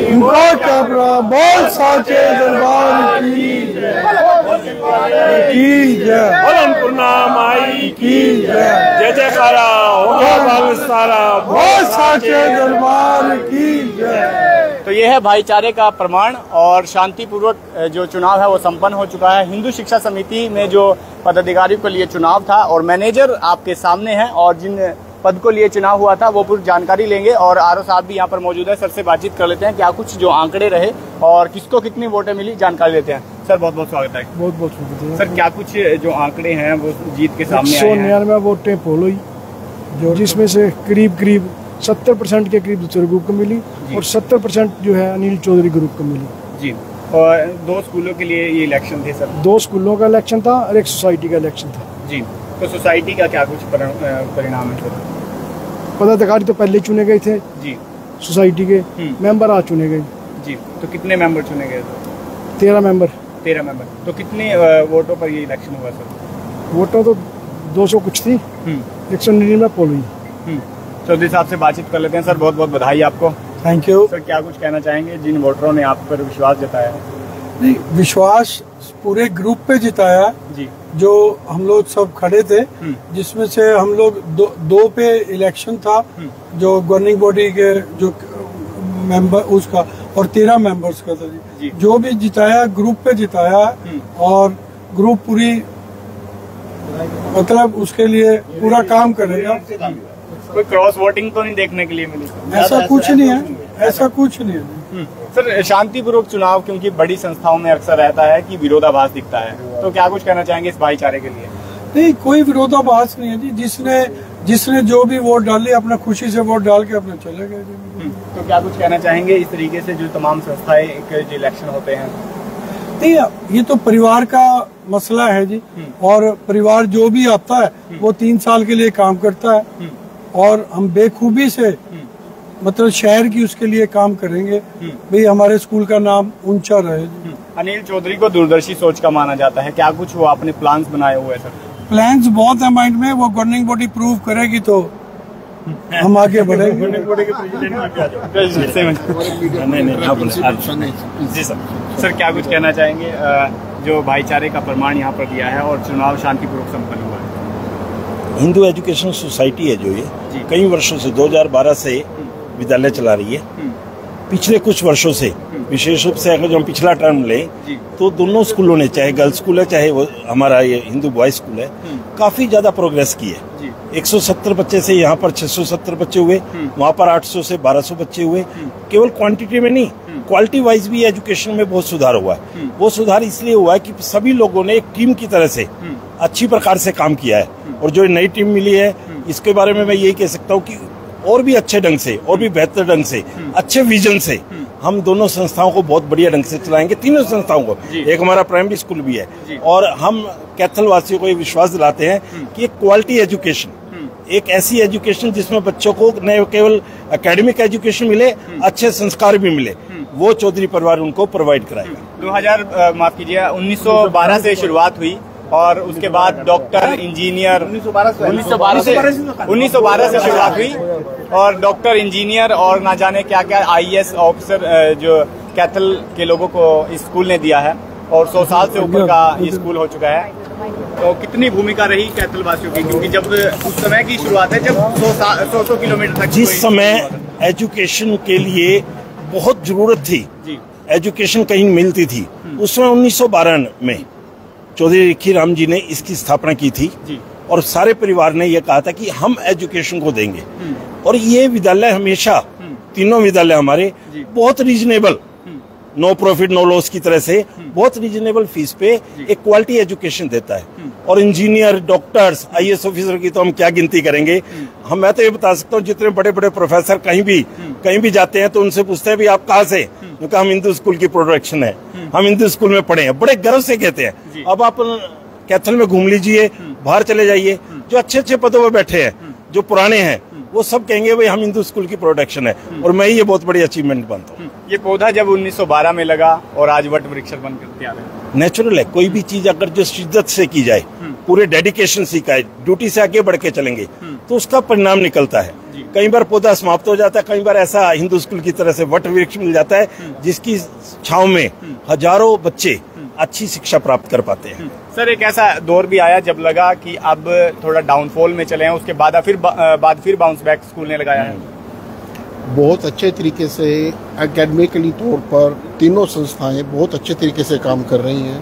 बोल साचे दरबार की जय, अन्नपूर्णा माई की जय, जय जयकारा होगा बालस्तारा, बोल साचे दरबार की जय। तो ये है भाईचारे का प्रमाण और शांतिपूर्वक जो चुनाव है वो संपन्न हो चुका है। हिंदू शिक्षा समिति में जो पदाधिकारियों के लिए चुनाव था और मैनेजर आपके सामने हैं और जिन पद को लिए चुनाव हुआ था वो पूरी जानकारी लेंगे और आरओ साहब भी यहाँ पर मौजूद है। सर से बातचीत कर लेते हैं क्या कुछ जो आंकड़े रहे और किसको कितनी वोटें मिली, जानकारी लेते हैं। सर बहुत बहुत स्वागत है। बहुत बहुत शुक्रिया सर, क्या कुछ जो आंकड़े हैं वो जीत के सामने आए हैं? 199 वोटें पोल हुई, जिसमें से करीब 70% के करीब दूसरे ग्रुप को मिली और 70% जो है अनिल चौधरी ग्रुप को मिली जी। और 2 स्कूलों के लिए ये इलेक्शन थे सर? 2 स्कूलों का इलेक्शन था और 1 सोसाइटी का इलेक्शन था जी। तो सोसाइटी का क्या कुछ परिणाम है सर? पदाधिकारी तो पहले चुने गए थे जी, सोसाइटी के मेंबर आज चुने गए जी। तो कितने मेंबर चुने गए सर? 13 मेंबर। 13 मेंबर। तो कितने वोटों पर ये इलेक्शन हुआ सर? वोटों तो 200 कुछ थी, 199 पोल हुई। चौधरी साहब से बातचीत कर लेते हैं। सर बहुत बहुत बधाई आपको। थैंक यू सर, क्या कुछ कहना चाहेंगे जिन वोटरों ने आप पर विश्वास जताया है? नहीं, विश्वास पूरे ग्रुप पे जिताया जी। जो हम लोग सब खड़े थे, जिसमें से हम लोग दो पे इलेक्शन था, जो गवर्निंग बॉडी के जो मेंबर उसका और 13 मेंबर्स का था जी। जो भी जिताया ग्रुप पे जिताया और ग्रुप पूरी मतलब उसके लिए पूरा काम करेगा। कोई क्रॉस वोटिंग तो नहीं देखने के लिए मिली? ऐसा कुछ नहीं है, ऐसा कुछ नहीं है। सर, शांतिपूर्वक चुनाव क्योंकि बड़ी संस्थाओं में अक्सर रहता है कि विरोधाभास दिखता है, तो क्या कुछ कहना चाहेंगे इस भाईचारे के लिए? नहीं, कोई विरोधाभास नहीं है जी। जिसने जो भी वोट डाली अपना खुशी से वोट डाल के अपना चले गए जी। तो क्या कुछ कहना चाहेंगे इस तरीके से जो तमाम संस्थाएं जो इलेक्शन होते हैं? नहीं, ये तो परिवार का मसला है जी और परिवार जो भी आता है वो 3 साल के लिए काम करता है और हम बेखूबी से मतलब शहर की उसके लिए काम करेंगे भाई हमारे स्कूल का नाम ऊंचा रहे। अनिल चौधरी को दूरदर्शी सोच का माना जाता है, क्या कुछ वो आपने प्लान्स बनाए हुए हैं सर? प्लान्स बहुत है माइंड में, वो गवर्निंग बॉडी प्रूव करेगी तो हम आगे बढ़ेंगे। जी सर। सर, क्या कुछ कहना चाहेंगे जो भाईचारे का प्रमाण यहाँ पर दिया है और चुनाव शांतिपूर्वक संपन्न हुआ है? हिंदू एजुकेशन सोसाइटी है जो ये कई वर्षों से 2012 से विद्यालय चला रही है। पिछले कुछ वर्षों से विशेष रूप से अगर हम पिछला टर्म लें तो दोनों स्कूलों ने, चाहे गर्ल्स स्कूल है चाहे वो हमारा ये हिंदू बॉयज स्कूल है, काफी ज्यादा प्रोग्रेस की है। 170 बच्चे से यहाँ पर 670 बच्चे हुए, वहाँ पर 800 से 1200 बच्चे हुए। केवल क्वांटिटी में नहीं, क्वालिटी वाइज भी एजुकेशन में बहुत सुधार हुआ है। वो सुधार इसलिए हुआ है कि सभी लोगों ने एक टीम की तरह से अच्छी प्रकार से काम किया है और जो नई टीम मिली है इसके बारे में मैं यही कह सकता हूँ कि और भी अच्छे ढंग से और भी बेहतर ढंग से अच्छे विजन से हम दोनों संस्थाओं को बहुत बढ़िया ढंग से चलाएंगे, तीनों संस्थाओं को। एक हमारा प्राइमरी स्कूल भी है और हम कैथल वासियों को ये विश्वास दिलाते हैं कि एक क्वालिटी एजुकेशन, एक ऐसी एजुकेशन जिसमें बच्चों को न केवल एकेडमिक एजुकेशन मिले, अच्छे संस्कार भी मिले, वो चौधरी परिवार उनको प्रोवाइड कराएगा। 1912 से शुरुआत हुई और उसके बाद डॉक्टर, इंजीनियर 1912 से शुरुआत हुई और डॉक्टर, इंजीनियर और ना जाने क्या क्या IAS ऑफिसर जो कैथल के लोगों को इस स्कूल ने दिया है और 100 साल से ऊपर का ये स्कूल हो चुका है। तो कितनी भूमिका रही कैथल वासियों की, क्योंकि जब उस समय की शुरुआत है जब 100 किलोमीटर तक जिस समय एजुकेशन के लिए बहुत जरूरत थी, एजुकेशन कहीं मिलती थी, उस समय 1912 में चौधरी रिखी राम जी ने इसकी स्थापना की थी और सारे परिवार ने यह कहा था कि हम एजुकेशन को देंगे। और ये विद्यालय हमेशा, तीनों विद्यालय हमारे बहुत reasonable, no profit no loss की तरह से बहुत रीजनेबल फीस पे एक क्वालिटी एजुकेशन देता है। और इंजीनियर, डॉक्टर्स, IAS ऑफिसर की तो हम क्या गिनती करेंगे। मैं तो ये बता सकता हूँ जितने बड़े बड़े प्रोफेसर कहीं भी जाते हैं तो उनसे पूछते हैं भी आप कहाँ से, क्योंकि हम हिंदू स्कूल की प्रोडक्शन है, हम हिंदू स्कूल में पढ़े हैं, बड़े गर्व से कहते हैं। अब आप कैथल में घूम लीजिए, बाहर चले जाइए, जो अच्छे अच्छे पदों पर बैठे हैं, जो पुराने हैं, वो सब कहेंगे भाई हम हिंदू स्कूल की प्रोडक्शन है। और मैं ये बहुत बड़ी अचीवमेंट मानता हूँ। ये पौधा जब 1912 में लगा और आज वट वृक्ष बनकर तैयार है। नेचुरल है, कोई भी चीज अगर जो शिद्दत से की जाए, पूरे डेडिकेशन से की, ड्यूटी से आगे बढ़ के चलेंगे तो उसका परिणाम निकलता है। कई बार पौधा समाप्त हो जाता है, कई बार ऐसा हिंदू स्कूल की तरह से वट वृक्ष मिल जाता है जिसकी छांव में हजारों बच्चे अच्छी शिक्षा प्राप्त कर पाते हैं। सर, एक ऐसा दौर भी आया जब लगा कि अब थोड़ा डाउनफॉल में चले हैं, उसके बाद फिर बाउंस बैक स्कूल ने लगाया है। बहुत अच्छे तरीके से एकेडमिकली तौर पर तीनों संस्थाएं बहुत अच्छे तरीके से काम कर रही हैं।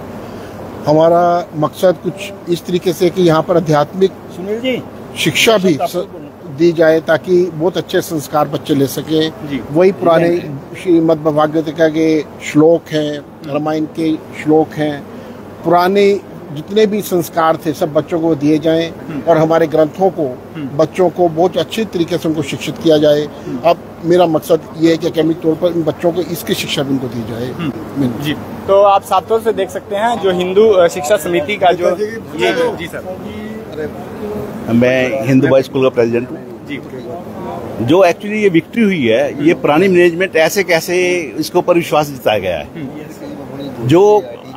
हमारा मकसद कुछ इस तरीके से कि यहाँ पर आध्यात्मिक सुनील जी शिक्षा भी दी जाए ताकि बहुत अच्छे संस्कार बच्चे ले सकें। वही पुराने श्रीमद् भगवद गीता के श्लोक हैं, रामायण के श्लोक हैं, पुराने जितने भी संस्कार थे सब बच्चों को दिए जाएं और हमारे ग्रंथों को बच्चों को बहुत अच्छे तरीके से उनको शिक्षित किया जाए। अब मेरा मकसद ये है कि अकेडमिक तौर पर इन बच्चों को इसकी शिक्षा भी उनको दी जाए। जी, तो आप साफ तौर से देख सकते हैं जो हिंदू शिक्षा समिति का जो ये जी सर, मैं हिंदू बॉयज स्कूल का प्रेसिडेंट हूँ जी। जो एक्चुअली ये विक्ट्री हुई है, ये पुरानी मैनेजमेंट ऐसे कैसे इसके ऊपर विश्वास जताया गया है। जो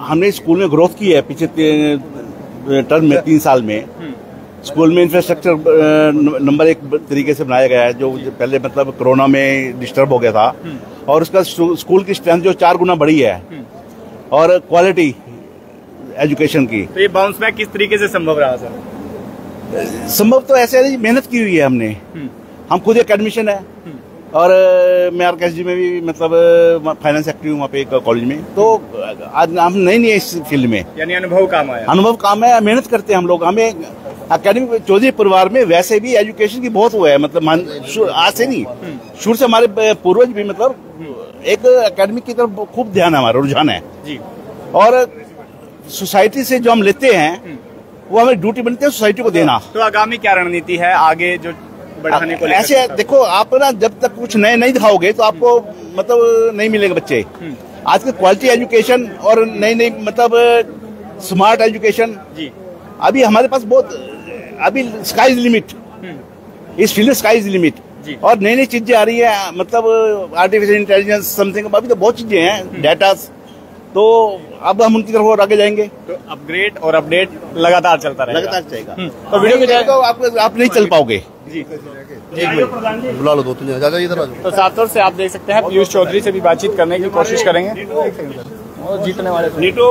हमने स्कूल में ग्रोथ की है पिछले टर्म में 3 साल में, स्कूल में इंफ्रास्ट्रक्चर नंबर 1 तरीके से बनाया गया है, जो पहले मतलब कोरोना में डिस्टर्ब हो गया था, और उसका स्कूल की स्ट्रेंथ जो 4 गुना बढ़ी है, और क्वालिटी एजुकेशन की। तो ये बाउंस बैक किस तरीके से संभव रहा सर? संभव तो ऐसे है, मेहनत की हुई है हमने। हम खुद एकेडमिशियन है और मैं आरकेएसजी में भी मतलब फाइनेंस सेक्रेटरी हूँ वहाँ पे एक कॉलेज में। तो आज हम नहीं इस फील्ड में, यानी अनुभव काम आया। अनुभव काम है, मेहनत करते हैं हम लोग। हमें अकेडमिक चौधरी परिवार में वैसे भी एजुकेशन की बहुत हुआ है, मतलब आज से नहीं, शुरू से हमारे पूर्वज भी मतलब एक एकेडमिक की तरफ खूब ध्यान है, हमारा रुझान है जी। और सोसाइटी से जो हम लेते हैं वो हमें ड्यूटी बनती है सोसाइटी को देना। तो आगामी क्या रणनीति है आगे जो बढ़ाने को? ऐसे देखो, आप ना जब तक कुछ नए नहीं दिखाओगे तो आपको मतलब नहीं मिलेंगे बच्चे। आज के क्वालिटी एजुकेशन और नई मतलब स्मार्ट एजुकेशन जी, अभी हमारे पास बहुत, अभी स्काई इज लिमिट, इस फील्ड स्काई इज लिमिट, और नई चीजें आ रही है, मतलब आर्टिफिशियल इंटेलिजेंस समथिंग, अभी तो बहुत चीजें हैं, डाटा। तो अब हम उनकी तरफ और आगे जाएंगे। तो अपग्रेड और अपडेट लगातार चलता रहेगा, लगातार चलेगा। तो वीडियो में जाएगा आप नहीं चल पाओगे जी। बुला लो 2-3 इधर आ जाओ। तो साफ तौर से आप देख सकते हैं पीयूष चौधरी से भी बातचीत करने की कोशिश करेंगे और जीतने वाले नीटू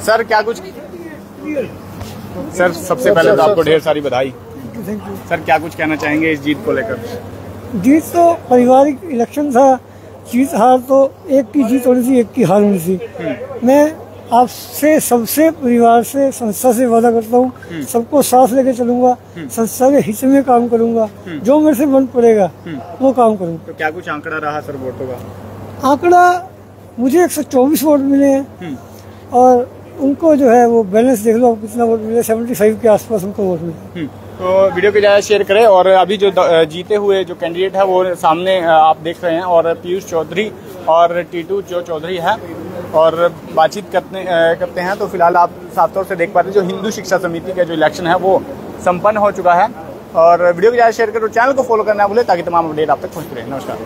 सर क्या कुछ। सर सबसे पहले तो आपको ढेर सारी बधाई। सर क्या कुछ कहना चाहेंगे इस जीत को लेकर? जीत तो पारिवारिक इलेक्शन था, जीत हार तो एक की जीत होनी थी, एक की हार होनी थी। मैं आपसे, सबसे, परिवार से, संस्था से वादा करता हूँ सबको साथ लेके चलूंगा, संस्था के हित में काम करूंगा, जो मेरे से मन पड़ेगा वो काम करूंगा। तो क्या कुछ आंकड़ा रहा सर वोटों का? आंकड़ा मुझे 124 वोट मिले हैं और उनको जो है वो बैलेंस देख लो कितना वोट मिले, 75 के आसपास उनको वोट मिले। तो वीडियो को ज़्यादा शेयर करें। और अभी जो जीते हुए जो कैंडिडेट है वो सामने आप देख रहे हैं, और पीयूष चौधरी और टीटू जो चौधरी है, और बातचीत करते हैं। तो फिलहाल आप साफ तौर से देख पा रहे हैं जो हिंदू शिक्षा समिति का जो इलेक्शन है वो संपन्न हो चुका है। और वीडियो को ज़्यादा शेयर करें, चैनल को फॉलो करना भूलें ताकि तमाम अपडेट आप तक पहुँचते रहे। नमस्कार।